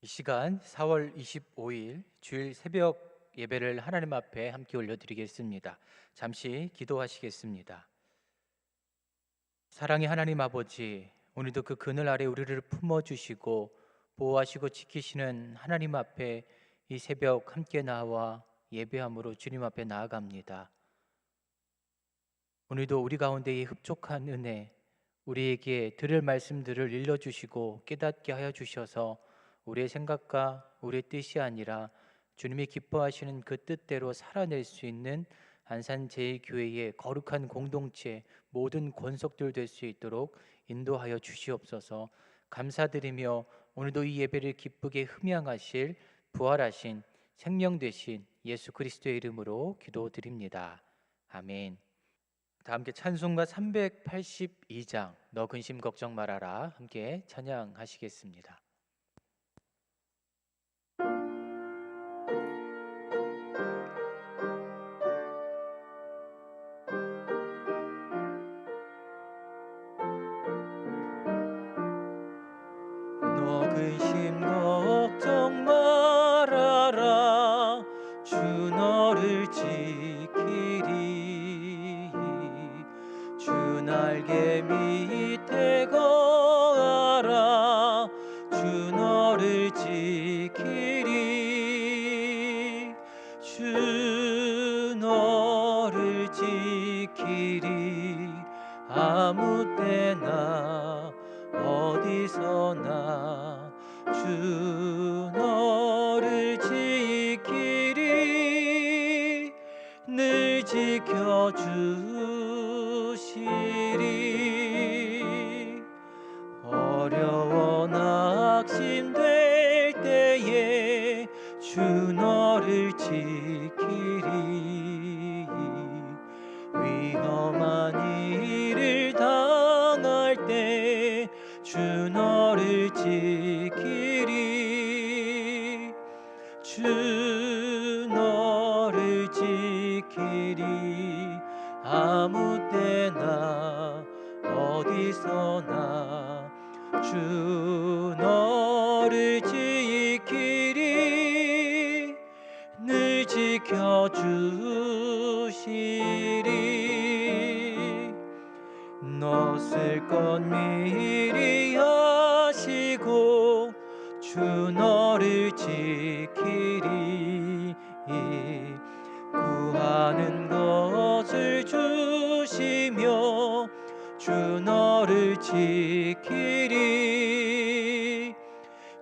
이 시간 4월 25일 주일 새벽 예배를 하나님 앞에 함께 올려드리겠습니다. 잠시 기도하시겠습니다. 사랑의 하나님 아버지, 오늘도 그 그늘 아래 우리를 품어주시고 보호하시고 지키시는 하나님 앞에 이 새벽 함께 나와 예배함으로 주님 앞에 나아갑니다. 오늘도 우리 가운데 이 흡족한 은혜, 우리에게 들을 말씀들을 일러주시고 깨닫게 하여 주셔서 우리의 생각과 우리의 뜻이 아니라 주님이 기뻐하시는 그 뜻대로 살아낼 수 있는 안산제일교회의 거룩한 공동체 모든 권속들 될 수 있도록 인도하여 주시옵소서. 감사드리며 오늘도 이 예배를 기쁘게 흠양하실 부활하신 생명 되신 예수 그리스도의 이름으로 기도드립니다. 아멘. 다 함께 찬송가 382장 너 근심 걱정 말아라 함께 찬양하시겠습니다. 너 근심 걱정 말아라 주 너를 지키리 주 날개 밑에 거하라 주 너를 지키리 주 너를 지키리 아무 때나 어디서나 주 너를 지키리 늘 지켜주시리 어려워 낙심될 때에 주 너를 지키리 위험한 일을 당할 때 주 너를 지키리 주 너를 지키리 아무 때나 어디서나 주 너를 지키리 늘 지켜주시리 너 쓸 것 미리 하시고 주 너를 지키리 구하는 것을 주시며 주 너를 지키리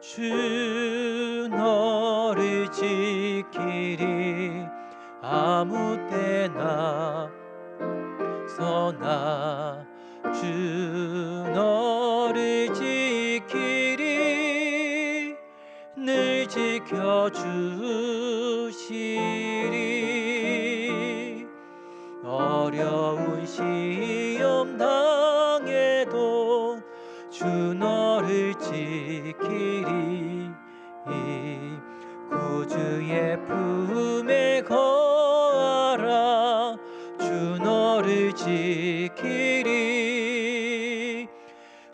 주 너를 지키리 아무 때나 서나 주 너를 지키리 늘 지켜주시리 어려운 시험 당해도 주 너를 지키리 구주의 품에 거하라 주 너를 지키리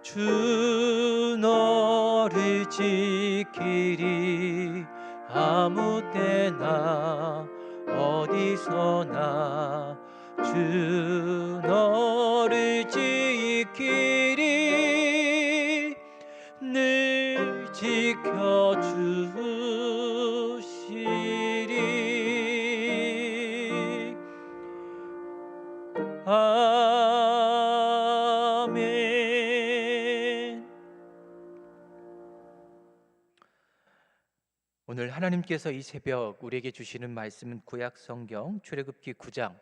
주 너를 지키리 아무 때나 어디서나 주 너를 지키리 늘 지켜주시리 아멘. 오늘 하나님께서 이 새벽 우리에게 주시는 말씀은 구약성경 출애굽기 9장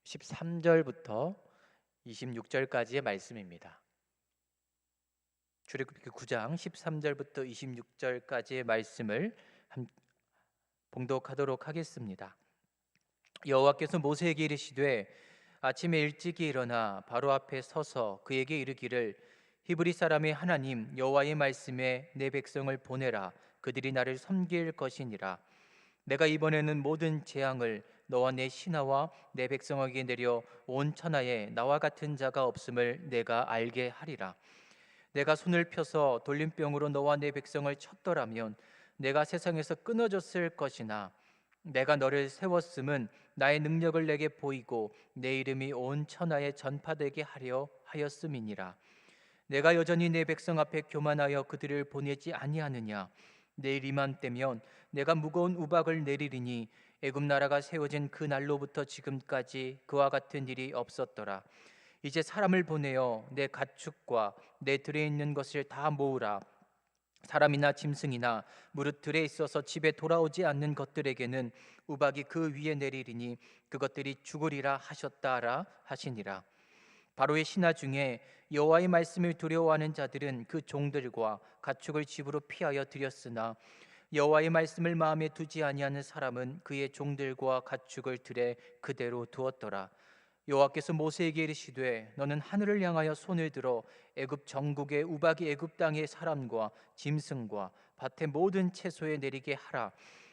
13절부터 26절까지의 말씀입니다. 출애굽기 9장 13절부터 26절까지의 말씀을 봉독하도록 하겠습니다. 여호와께서 모세에게 이르시되 아침에 일찍이 일어나 바로 앞에 서서 그에게 이르기를 히브리 사람의 하나님 여호와의 말씀에 내 백성을 보내라 그들이 나를 섬길 것이니라 내가 이번에는 모든 재앙을 너와 내 신하와 내 백성에게 내려 온 천하에 나와 같은 자가 없음을 내가 알게 하리라 내가 손을 펴서 돌림병으로 너와 내 백성을 쳤더라면 내가 세상에서 끊어졌을 것이나 내가 너를 세웠음은 나의 능력을 내게 보이고 내 이름이 온 천하에 전파되게 하려 하였음이니라. 내가 여전히 내 백성 앞에 교만하여 그들을 보내지 아니하느냐. 내일 이맘때면 내가 무거운 우박을 내리리니 애굽 나라가 세워진 그 날로부터 지금까지 그와 같은 일이 없었더라. 이제 사람을 보내어 내 가축과 내 들에 있는 것을 다 모으라. 사람이나 짐승이나 무릇 들에 있어서 집에 돌아오지 않는 것들에게는 우박이 그 위에 내리리니 그것들이 죽으리라 하셨다라 하시니라. 바로의 신하 중에 여호와의 말씀을 두려워하는 자들은 그 종들과 가축을 집으로 피하여 들였으나 여호와의 말씀을 마음에 두지 아니하는 사람은 그의 종들과 가축을 들에 그대로 두었더라. 여호와께서 모세에게 이르시되 너는 하늘을 향하여 손을 들어 애굽 전국의 우박이 애굽 땅의 사람과 짐승과 밭의 모든 채소에 내리게 하라.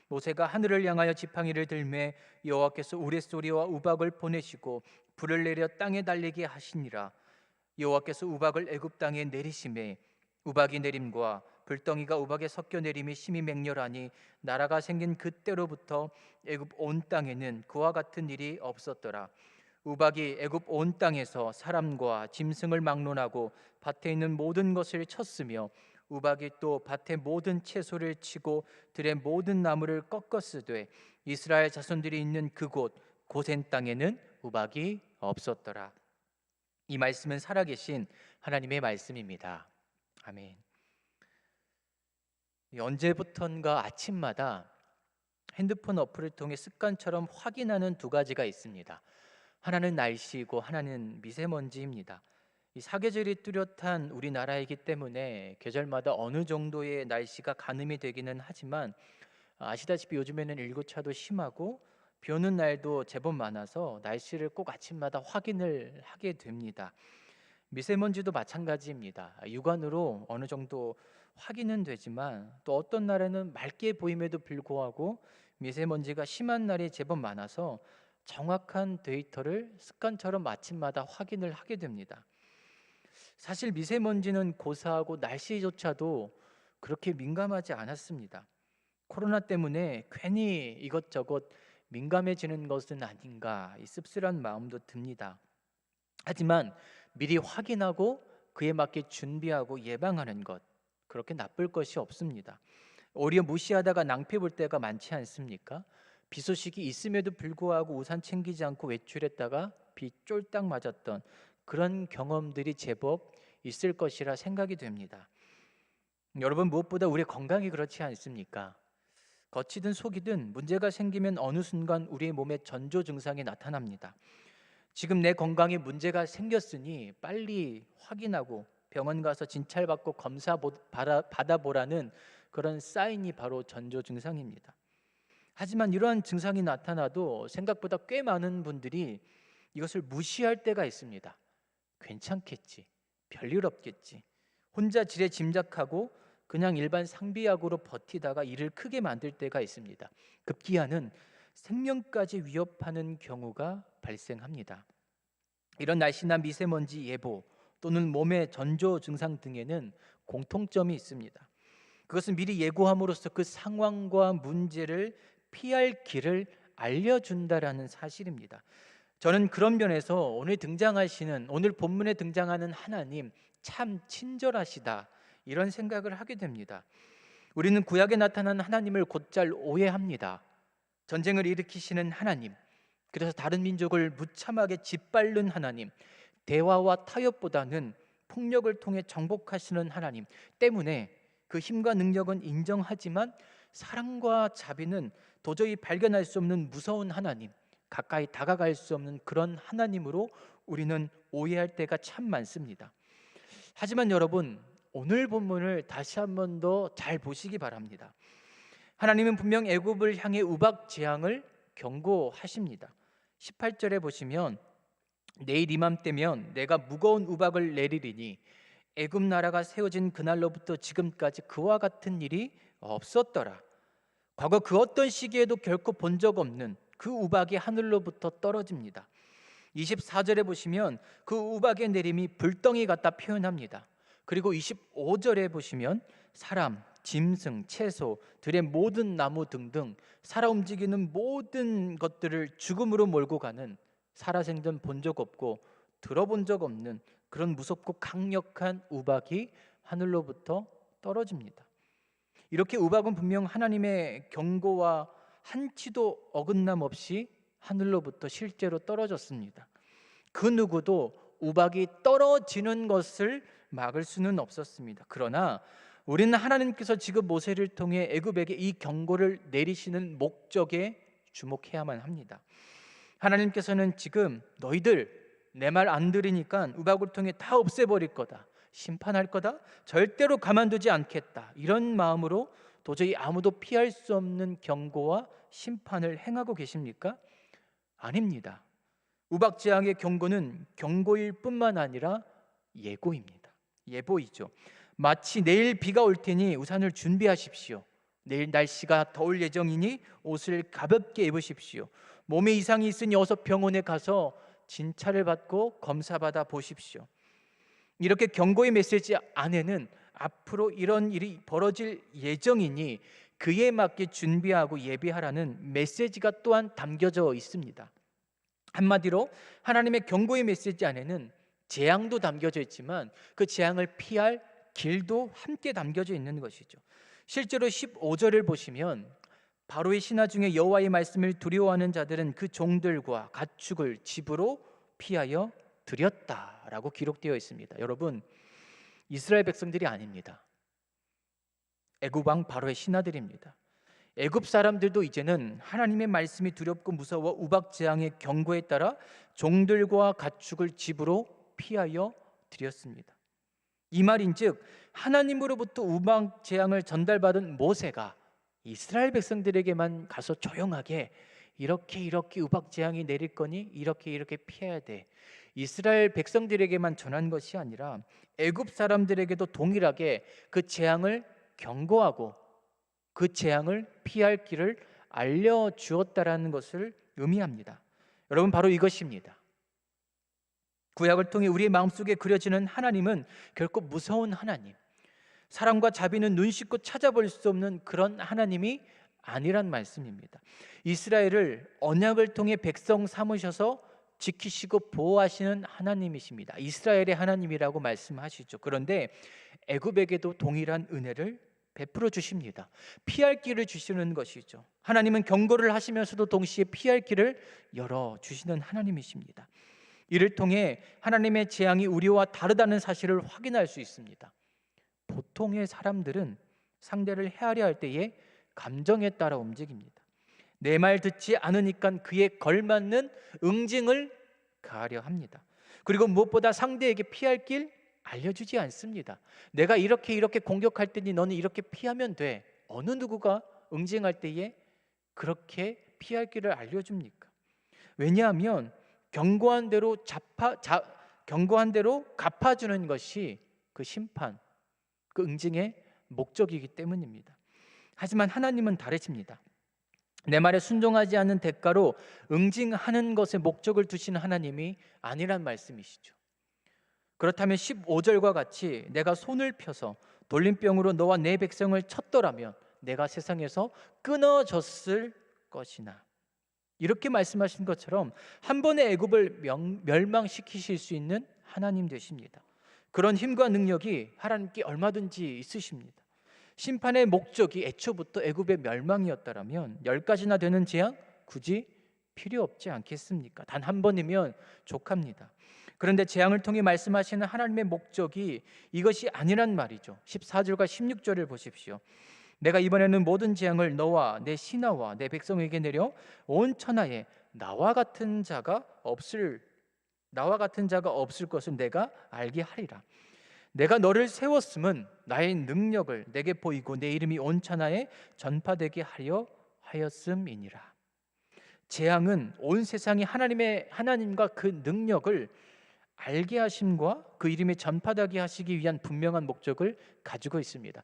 모세가 하늘을 향하여 지팡이를 들매 여호와께서 우레소리와 우박을 보내시고 불을 내려 땅에 달리게 하시니라. 여호와께서 우박을 애굽 땅에 내리심에 우박이 내림과 불덩이가 우박에 섞여 내림이 심히 맹렬하니 나라가 생긴 그때로부터 애굽 온 땅에는 그와 같은 일이 없었더라. 우박이 애굽 온 땅에서 사람과 짐승을 막론하고 밭에 있는 모든 것을 쳤으며 우박이 또 밭의 모든 채소를 치고 들의 모든 나무를 꺾었으되 이스라엘 자손들이 있는 그곳 고센 땅에는 우박이 없었더라. 이 말씀은 살아계신 하나님의 말씀입니다. 아멘. 언제부턴가 아침마다 핸드폰 어플을 통해 습관처럼 확인하는 두 가지가 있습니다. 하나는 날씨이고 하나는 미세먼지입니다. 이 사계절이 뚜렷한 우리나라이기 때문에 계절마다 어느 정도의 날씨가 가늠이 되기는 하지만 아시다시피 요즘에는 일교차도 심하고 비 오는 날도 제법 많아서 날씨를 꼭 아침마다 확인을 하게 됩니다. 미세먼지도 마찬가지입니다. 육안으로 어느 정도 확인은 되지만 또 어떤 날에는 맑게 보임에도 불구하고 미세먼지가 심한 날이 제법 많아서 정확한 데이터를 습관처럼 아침마다 확인을 하게 됩니다. 사실 미세먼지는 고사하고 날씨조차도 그렇게 민감하지 않았습니다. 코로나 때문에 괜히 이것저것 민감해지는 것은 아닌가 이 씁쓸한 마음도 듭니다. 하지만 미리 확인하고 그에 맞게 준비하고 예방하는 것, 그렇게 나쁠 것이 없습니다. 오히려 무시하다가 낭패 볼 때가 많지 않습니까? 비 소식이 있음에도 불구하고 우산 챙기지 않고 외출했다가 비 쫄딱 맞았던 그런 경험들이 제법 있을 것이라 생각이 됩니다. 여러분, 무엇보다 우리 건강이 그렇지 않습니까? 겉이든 속이든 문제가 생기면 어느 순간 우리의 몸에 전조 증상이 나타납니다. 지금 내 건강에 문제가 생겼으니 빨리 확인하고 병원 가서 진찰받고 검사 받아보라는 그런 사인이 바로 전조 증상입니다. 하지만 이러한 증상이 나타나도 생각보다 꽤 많은 분들이 이것을 무시할 때가 있습니다. 괜찮겠지, 별일 없겠지, 혼자 지레 짐작하고 그냥 일반 상비약으로 버티다가 일을 크게 만들 때가 있습니다. 급기야는 생명까지 위협하는 경우가 발생합니다. 이런 날씨나 미세먼지 예보 또는 몸의 전조 증상 등에는 공통점이 있습니다. 그것은 미리 예고함으로써 그 상황과 문제를 피할 길을 알려준다라는 사실입니다. 저는 그런 면에서 오늘 본문에 등장하는 하나님 참 친절하시다 이런 생각을 하게 됩니다. 우리는 구약에 나타난 하나님을 곧잘 오해합니다. 전쟁을 일으키시는 하나님, 그래서 다른 민족을 무참하게 짓밟는 하나님, 대화와 타협보다는 폭력을 통해 정복하시는 하나님 때문에 그 힘과 능력은 인정하지만 사랑과 자비는 도저히 발견할 수 없는 무서운 하나님, 가까이 다가갈 수 없는 그런 하나님으로 우리는 오해할 때가 참 많습니다. 하지만 여러분, 오늘 본문을 다시 한 번 더 잘 보시기 바랍니다. 하나님은 분명 애굽을 향해 우박 재앙을 경고하십니다. 18절에 보시면 내일 이맘때면 내가 무거운 우박을 내리리니 애굽 나라가 세워진 그날로부터 지금까지 그와 같은 일이 없었더라. 과거 그 어떤 시기에도 결코 본 적 없는 그 우박이 하늘로부터 떨어집니다. 24절에 보시면 그 우박의 내림이 불덩이 같다 표현합니다. 그리고 25절에 보시면 사람, 짐승, 채소, 들의 모든 나무 등등 살아 움직이는 모든 것들을 죽음으로 몰고 가는 살아생전 본 적 없고 들어본 적 없는 그런 무섭고 강력한 우박이 하늘로부터 떨어집니다. 이렇게 우박은 분명 하나님의 경고와 한치도 어긋남 없이 하늘로부터 실제로 떨어졌습니다. 그 누구도 우박이 떨어지는 것을 막을 수는 없었습니다. 그러나 우리는 하나님께서 지금 모세를 통해 애굽에게 이 경고를 내리시는 목적에 주목해야만 합니다. 하나님께서는 지금 너희들 내 말 안 들으니까 우박을 통해 다 없애버릴 거다, 심판할 거다, 절대로 가만두지 않겠다, 이런 마음으로 도저히 아무도 피할 수 없는 경고와 심판을 행하고 계십니까? 아닙니다. 우박재앙의 경고는 경고일 뿐만 아니라 예고입니다. 예보이죠. 마치 내일 비가 올 테니 우산을 준비하십시오. 내일 날씨가 더울 예정이니 옷을 가볍게 입으십시오. 몸에 이상이 있으니 어서 병원에 가서 진찰을 받고 검사받아 보십시오. 이렇게 경고의 메시지 안에는 앞으로 이런 일이 벌어질 예정이니 그에 맞게 준비하고 예비하라는 메시지가 또한 담겨져 있습니다. 한마디로 하나님의 경고의 메시지 안에는 재앙도 담겨져 있지만 그 재앙을 피할 길도 함께 담겨져 있는 것이죠. 실제로 15절을 보시면 바로의 신하 중에 여호와의 말씀을 두려워하는 자들은 그 종들과 가축을 집으로 피하여 들였다라고 기록되어 있습니다. 여러분, 이스라엘 백성들이 아닙니다. 애굽 왕 바로의 신하들입니다. 애굽 사람들도 이제는 하나님의 말씀이 두렵고 무서워 우박 재앙의 경고에 따라 종들과 가축을 집으로 피하여 들였습니다. 이 말인즉 하나님으로부터 우박 재앙을 전달받은 모세가 이스라엘 백성들에게만 가서 조용하게 이렇게 우박 재앙이 내릴 거니 이렇게 피해야 돼, 이스라엘 백성들에게만 전한 것이 아니라 애굽 사람들에게도 동일하게 그 재앙을 경고하고 그 재앙을 피할 길을 알려주었다라는 것을 의미합니다. 여러분, 바로 이것입니다. 구약을 통해 우리의 마음속에 그려지는 하나님은 결코 무서운 하나님, 사랑과 자비는 눈 씻고 찾아볼 수 없는 그런 하나님이 아니란 말씀입니다. 이스라엘을 언약을 통해 백성 삼으셔서 지키시고 보호하시는 하나님이십니다. 이스라엘의 하나님이라고 말씀하시죠. 그런데 애굽에게도 동일한 은혜를 베풀어 주십니다. 피할 길을 주시는 것이죠. 하나님은 경고를 하시면서도 동시에 피할 길을 열어 주시는 하나님이십니다. 이를 통해 하나님의 재앙이 우리와 다르다는 사실을 확인할 수 있습니다. 보통의 사람들은 상대를 헤아려 할 때에 감정에 따라 움직입니다. 내 말 듣지 않으니까 그에 걸맞는 응징을 가하려 합니다. 그리고 무엇보다 상대에게 피할 길 알려주지 않습니다. 내가 이렇게 공격할 때니 너는 이렇게 피하면 돼. 어느 누구가 응징할 때에 그렇게 피할 길을 알려줍니까? 왜냐하면 경고한 대로 갚아주는 것이 그 심판, 그 응징의 목적이기 때문입니다. 하지만 하나님은 다르십니다. 내 말에 순종하지 않는 대가로 응징하는 것에 목적을 두시는 하나님이 아니란 말씀이시죠. 그렇다면 15절과 같이 내가 손을 펴서 돌림병으로 너와 내 백성을 쳤더라면 내가 세상에서 끊어졌을 것이나, 이렇게 말씀하신 것처럼 한 번에 애굽을 멸망시키실 수 있는 하나님 되십니다. 그런 힘과 능력이 하나님께 얼마든지 있으십니다. 심판의 목적이 애초부터 애굽의 멸망이었다면 10가지나 되는 재앙 굳이 필요 없지 않겠습니까? 단 한 번이면 족합니다. 그런데 재앙을 통해 말씀하시는 하나님의 목적이 이것이 아니란 말이죠. 14절과 16절을 보십시오. 내가 이번에는 모든 재앙을 너와 내 신하와 내 백성에게 내려 온 천하에 나와 같은 자가 없을 것을 내가 알게 하리라. 내가 너를 세웠음은 나의 능력을 내게 보이고 내 이름이 온 천하에 전파되게 하려 하였음이니라. 재앙은 온 세상이 하나님과 그 능력을 알게 하심과 그 이름이 전파되게 하시기 위한 분명한 목적을 가지고 있습니다.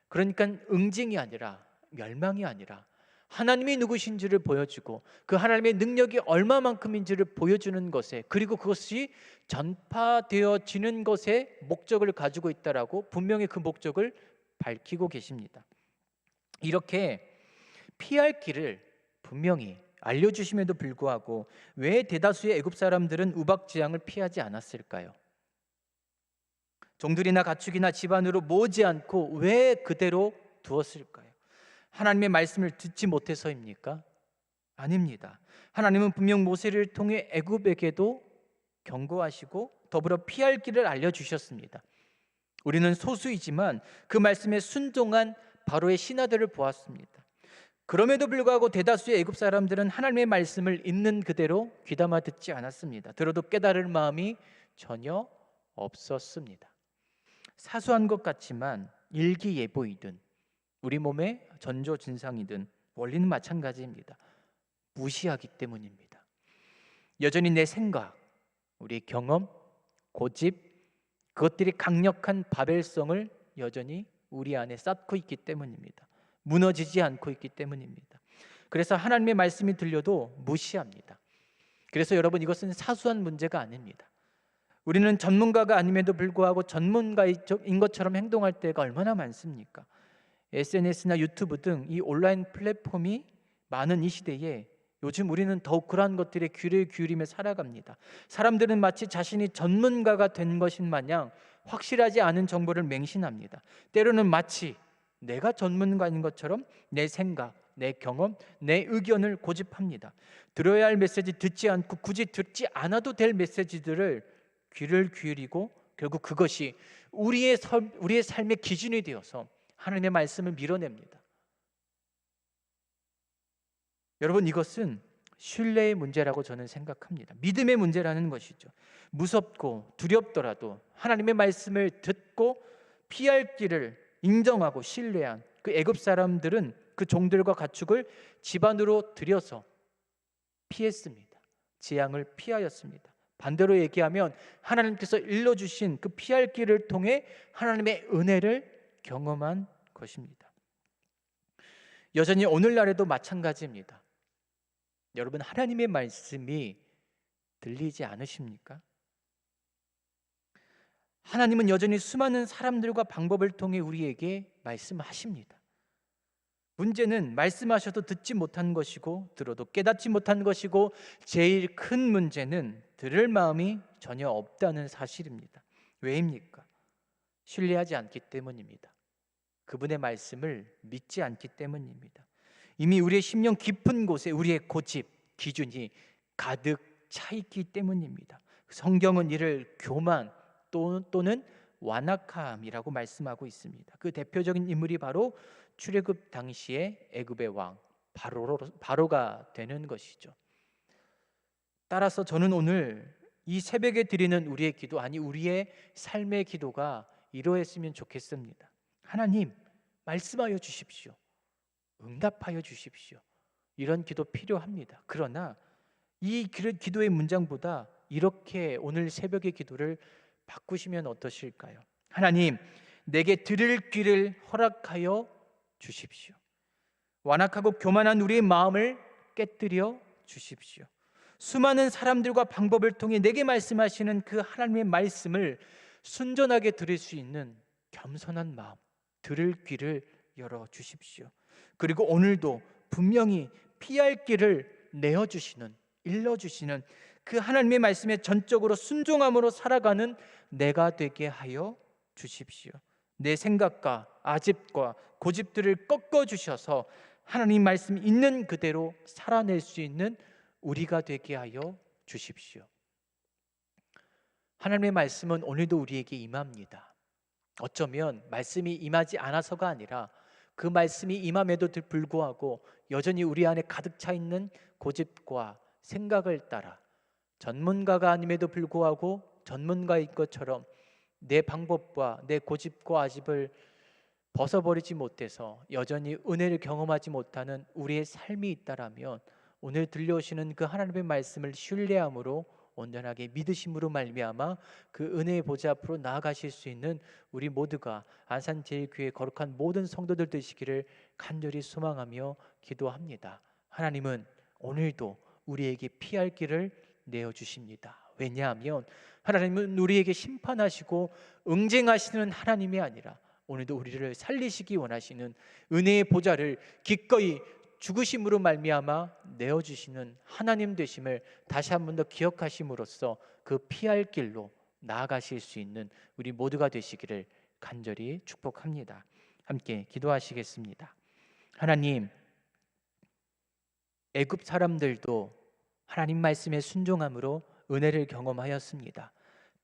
그러니까 응징이 아니라, 멸망이 아니라 하나님이 누구신지를 보여주고 그 하나님의 능력이 얼마만큼인지를 보여주는 것에, 그리고 그것이 전파되어지는 것에 목적을 가지고 있다라고 분명히 그 목적을 밝히고 계십니다. 이렇게 피할 길을 분명히 알려주심에도 불구하고 왜 대다수의 애굽 사람들은 우박지향을 피하지 않았을까요? 종들이나 가축이나 집안으로 모지 않고 왜 그대로 두었을까요? 하나님의 말씀을 듣지 못해서입니까? 아닙니다. 하나님은 분명 모세를 통해 애굽에게도 경고하시고 더불어 피할 길을 알려주셨습니다. 우리는 소수이지만 그 말씀에 순종한 바로의 신하들을 보았습니다. 그럼에도 불구하고 대다수의 애굽 사람들은 하나님의 말씀을 있는 그대로 귀담아 듣지 않았습니다. 들어도 깨달을 마음이 전혀 없었습니다. 사소한 것 같지만 일기예보이든 우리 몸의 전조증상이든 원리는 마찬가지입니다. 무시하기 때문입니다. 여전히 내 생각, 우리의 경험, 고집, 그것들이 강력한 바벨성을 여전히 우리 안에 쌓고 있기 때문입니다. 무너지지 않고 있기 때문입니다. 그래서 하나님의 말씀이 들려도 무시합니다. 그래서 여러분, 이것은 사소한 문제가 아닙니다. 우리는 전문가가 아님에도 불구하고 전문가인 것처럼 행동할 때가 얼마나 많습니까? SNS나 유튜브 등 이 온라인 플랫폼이 많은 이 시대에 요즘 우리는 더욱 그러한 것들에 귀를 기울이며 살아갑니다. 사람들은 마치 자신이 전문가가 된 것인 마냥 확실하지 않은 정보를 맹신합니다. 때로는 마치 내가 전문가인 것처럼 내 생각, 내 경험, 내 의견을 고집합니다. 들어야 할 메시지 듣지 않고 굳이 듣지 않아도 될 메시지들을 귀를 기울이고 결국 그것이 우리의 삶의 기준이 되어서 하나님의 말씀을 밀어냅니다. 여러분, 이것은 신뢰의 문제라고 저는 생각합니다. 믿음의 문제라는 것이죠. 무섭고 두렵더라도 하나님의 말씀을 듣고 피할 길을 인정하고 신뢰한 그 애굽 사람들은 그 종들과 가축을 집안으로 들여서 피했습니다. 재앙을 피하였습니다. 반대로 얘기하면 하나님께서 일러주신 그 피할 길을 통해 하나님의 은혜를 경험한 것입니다. 여전히 오늘날에도 마찬가지입니다. 여러분, 하나님의 말씀이 들리지 않으십니까? 하나님은 여전히 수많은 사람들과 방법을 통해 우리에게 말씀하십니다. 문제는 말씀하셔도 듣지 못한 것이고 들어도 깨닫지 못한 것이고 제일 큰 문제는 들을 마음이 전혀 없다는 사실입니다. 왜입니까? 신뢰하지 않기 때문입니다. 그분의 말씀을 믿지 않기 때문입니다. 이미 우리의 심령 깊은 곳에 우리의 고집, 기준이 가득 차 있기 때문입니다. 성경은 이를 교만 또는 완악함이라고 말씀하고 있습니다. 그 대표적인 인물이 바로 출애굽 당시의 애굽의 왕 바로가 되는 것이죠. 따라서 저는 오늘 이 새벽에 드리는 우리의 기도, 우리의 삶의 기도가 이러했으면 좋겠습니다. 하나님, 말씀하여 주십시오. 응답하여 주십시오. 이런 기도 필요합니다. 그러나 이 기도의 문장보다 이렇게 오늘 새벽의 기도를 바꾸시면 어떠실까요? 하나님, 내게 들을 귀를 허락하여 주십시오. 완악하고 교만한 우리의 마음을 깨뜨려 주십시오. 수많은 사람들과 방법을 통해 내게 말씀하시는 그 하나님의 말씀을 순전하게 들을 수 있는 겸손한 마음, 들을 귀를 열어 주십시오. 그리고 오늘도 분명히 피할 길을 내어주시는, 일러주시는 그 하나님의 말씀에 전적으로 순종함으로 살아가는 내가 되게 하여 주십시오. 내 생각과 아집과 고집들을 꺾어주셔서 하나님 말씀 있는 그대로 살아낼 수 있는 우리가 되게 하여 주십시오. 하나님의 말씀은 오늘도 우리에게 임합니다. 어쩌면 말씀이 임하지 않아서가 아니라 그 말씀이 임함에도 불구하고 여전히 우리 안에 가득 차 있는 고집과 생각을 따라 전문가가 아님에도 불구하고 전문가인 것처럼 내 방법과 내 고집과 아집을 벗어버리지 못해서 여전히 은혜를 경험하지 못하는 우리의 삶이 있다라면 오늘 들려오시는 그 하나님의 말씀을 신뢰함으로 온전하게 믿으심으로 말미암아 그 은혜의 보좌 앞으로 나아가실 수 있는 우리 모두가 안산제일교회 거룩한 모든 성도들 되시기를 간절히 소망하며 기도합니다. 하나님은 오늘도 우리에게 피할 길을 내어주십니다. 왜냐하면 하나님은 우리에게 심판하시고 응징하시는 하나님이 아니라 오늘도 우리를 살리시기 원하시는 은혜의 보좌를 기꺼이 죽으심으로 말미암아 내어주시는 하나님 되심을 다시 한 번 더 기억하심으로써 그 피할 길로 나아가실 수 있는 우리 모두가 되시기를 간절히 축복합니다. 함께 기도하시겠습니다. 하나님, 애굽 사람들도 하나님 말씀에 순종함으로 은혜를 경험하였습니다.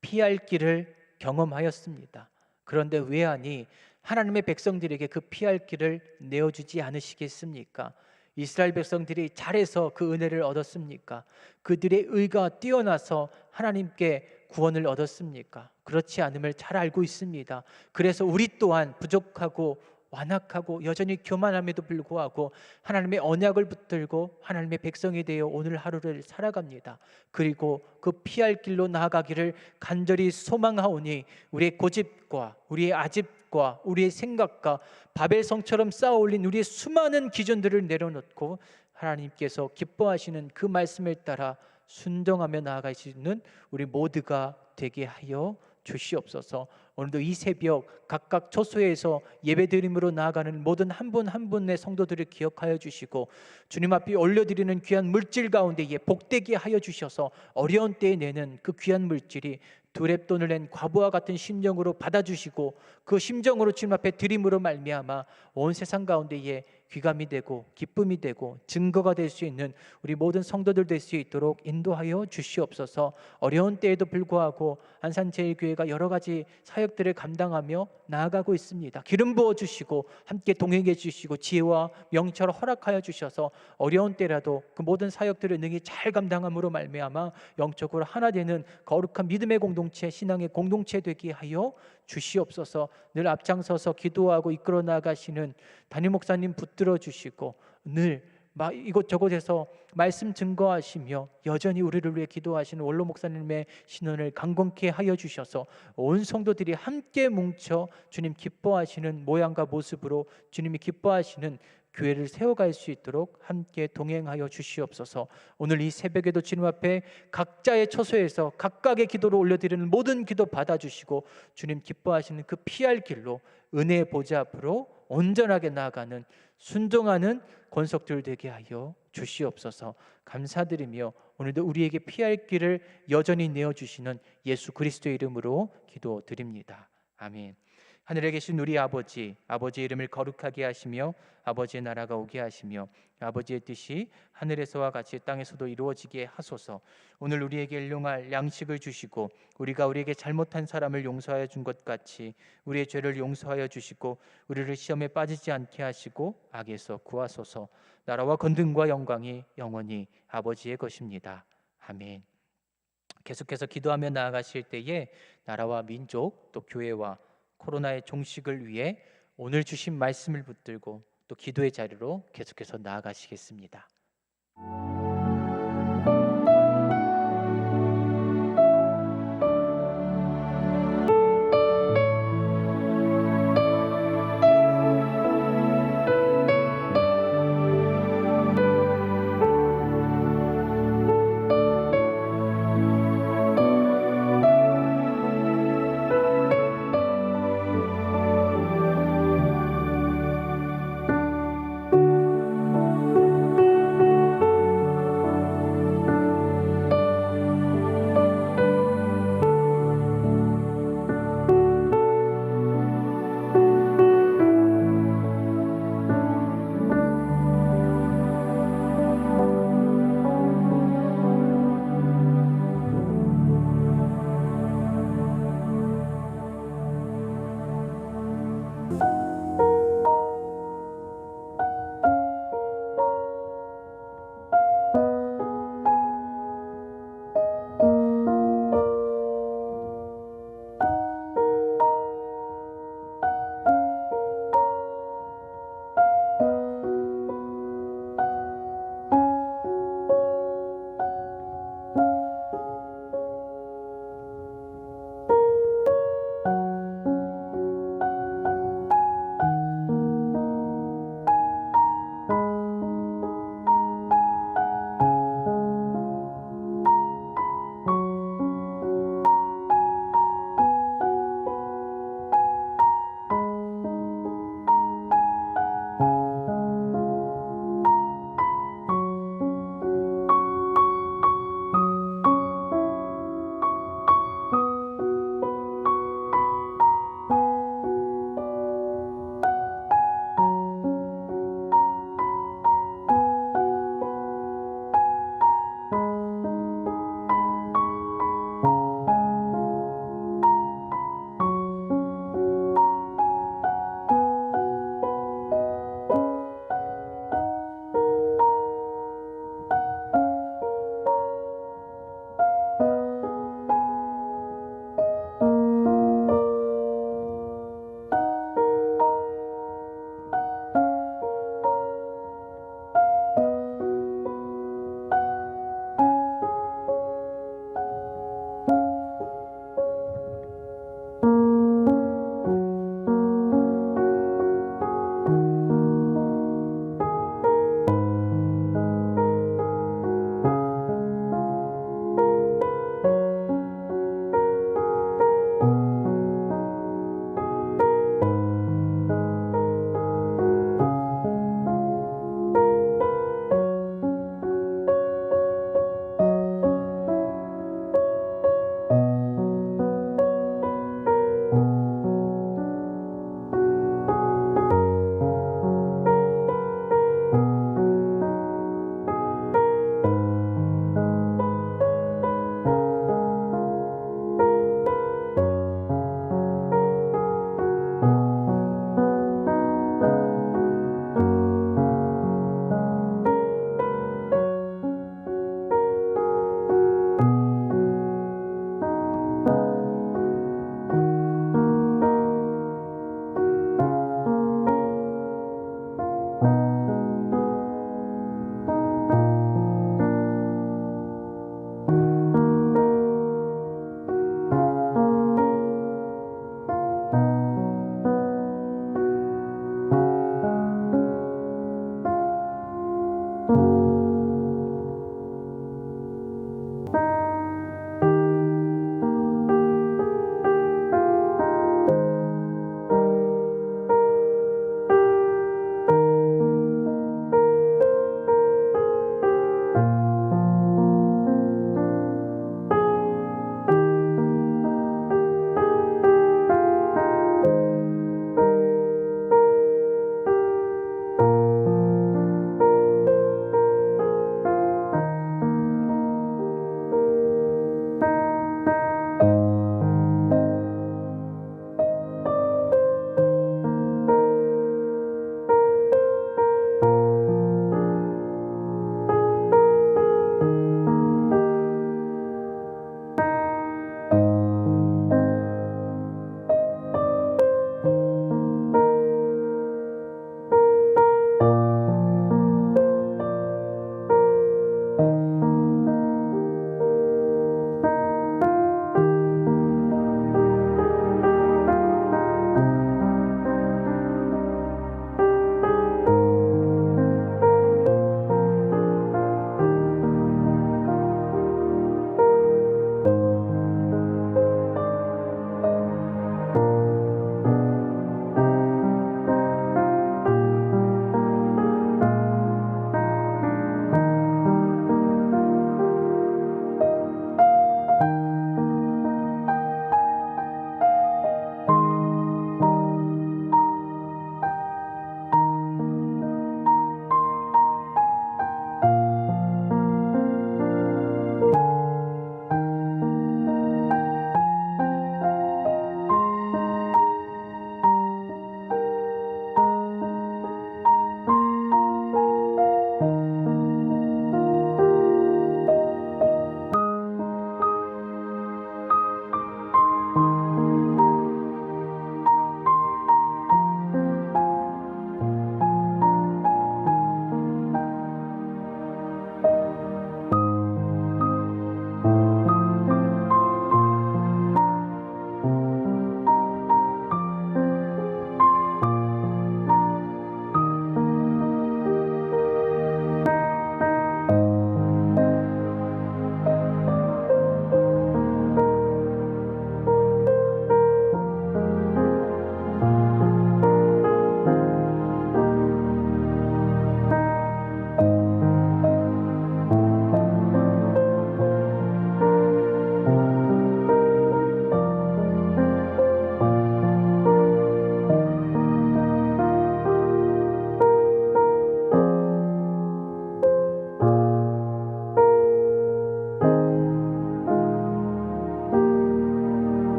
피할 길을 경험하였습니다. 그런데 왜 아니 하나님의 백성들에게 그 피할 길을 내어주지 않으시겠습니까? 이스라엘 백성들이 잘해서 그 은혜를 얻었습니까? 그들의 의가 뛰어나서 하나님께 구원을 얻었습니까? 그렇지 않음을 잘 알고 있습니다. 그래서 우리 또한 부족하고 완악하고 여전히 교만함에도 불구하고 하나님의 언약을 붙들고 하나님의 백성이 되어 오늘 하루를 살아갑니다. 그리고 그 피할 길로 나아가기를 간절히 소망하오니 우리의 고집과 우리의 아집과 우리의 생각과 바벨성처럼 쌓아올린 우리의 수많은 기준들을 내려놓고 하나님께서 기뻐하시는 그 말씀을 따라 순종하며 나아가시는 우리 모두가 되게 하여 주시옵소서. 오늘도 이 새벽 각각 처소에서 예배드림으로 나아가는 모든 한 분 한 분의 성도들을 기억하여 주시고 주님 앞에 올려드리는 귀한 물질 가운데에 복되게 하여 주셔서 어려운 때에 내는 그 귀한 물질이 두 렙돈을 낸 과부와 같은 심정으로 받아주시고 그 심정으로 주님 앞에 드림으로 말미암아 온 세상 가운데에 귀감이 되고 기쁨이 되고 증거가 될 수 있는 우리 모든 성도들 될 수 있도록 인도하여 주시옵소서. 어려운 때에도 불구하고 안산제일교회가 여러 가지 사역들을 감당하며 나아가고 있습니다. 기름 부어 주시고 함께 동행해 주시고 지혜와 명철을 허락하여 주셔서 어려운 때라도 그 모든 사역들을 능히 잘 감당함으로 말미암아 영적으로 하나 되는 거룩한 믿음의 공동체, 신앙의 공동체 되게 하여 주시옵소서. 늘 앞장서서 기도하고 이끌어 나가시는 담임 목사님 붙들어 주시고 늘 이곳저곳에서 말씀 증거하시며 여전히 우리를 위해 기도하시는 원로 목사님의 신원을 강건케 하여 주셔서 온 성도들이 함께 뭉쳐 주님 기뻐하시는 모양과 모습으로 주님이 기뻐하시는 교회를 세워갈 수 있도록 함께 동행하여 주시옵소서. 오늘 이 새벽에도 주님 앞에 각자의 처소에서 각각의 기도를 올려드리는 모든 기도 받아주시고 주님 기뻐하시는 그 피할 길로 은혜의 보좌 앞으로 온전하게 나아가는 순종하는 권속들 되게 하여 주시옵소서. 감사드리며 오늘도 우리에게 피할 길을 여전히 내어주시는 예수 그리스도의 이름으로 기도드립니다. 아멘. 하늘에 계신 우리 아버지, 아버지의 이름을 거룩하게 하시며 아버지의 나라가 오게 하시며 아버지의 뜻이 하늘에서와 같이 땅에서도 이루어지게 하소서. 오늘 우리에게 일용할 양식을 주시고 우리가 우리에게 잘못한 사람을 용서하여 준 것 같이 우리의 죄를 용서하여 주시고 우리를 시험에 빠지지 않게 하시고 악에서 구하소서. 나라와 권능과 영광이 영원히 아버지의 것입니다. 아멘. 계속해서 기도하며 나아가실 때에 나라와 민족 또 교회와 코로나의 종식을 위해 오늘 주신 말씀을 붙들고 또 기도의 자리로 계속해서 나아가시겠습니다.